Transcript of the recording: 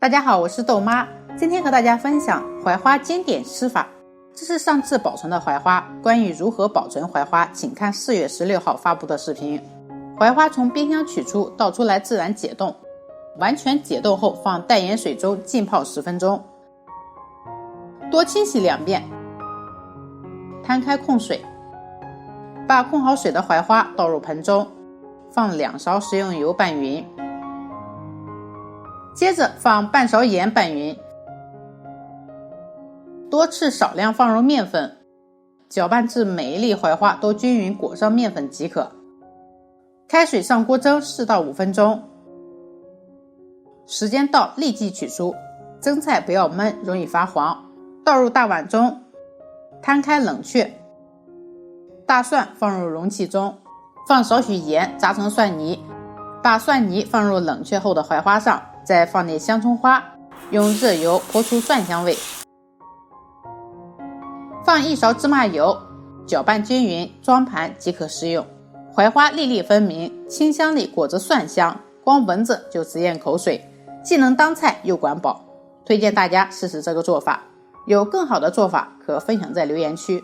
大家好，我是豆妈，今天和大家分享槐花经典吃法。这是上次保存的槐花，关于如何保存槐花，请看4月16号发布的视频。槐花从冰箱取出，倒出来自然解冻，完全解冻后放淡盐水中浸泡10分钟，多清洗2遍。摊开控水，把控好水的槐花倒入盆中，放2勺食用油拌匀，接着放半勺盐拌匀，多次少量放入面粉，搅拌至每一粒槐花都均匀裹上面粉即可。开水上锅蒸4到5分钟，时间到立即取出。蒸菜不要焖，容易发黄。倒入大碗中，摊开冷却。大蒜放入容器中，放少许盐炸成蒜泥，把蒜泥放入冷却后的槐花上，再放点香葱花，用热油泼出蒜香味。放1勺芝麻油，搅拌均匀，装盘即可食用。槐花粒粒分明，清香里裹着蒜香，光闻着就直咽口水，既能当菜又管饱，推荐大家试试这个做法。有更好的做法可分享在留言区。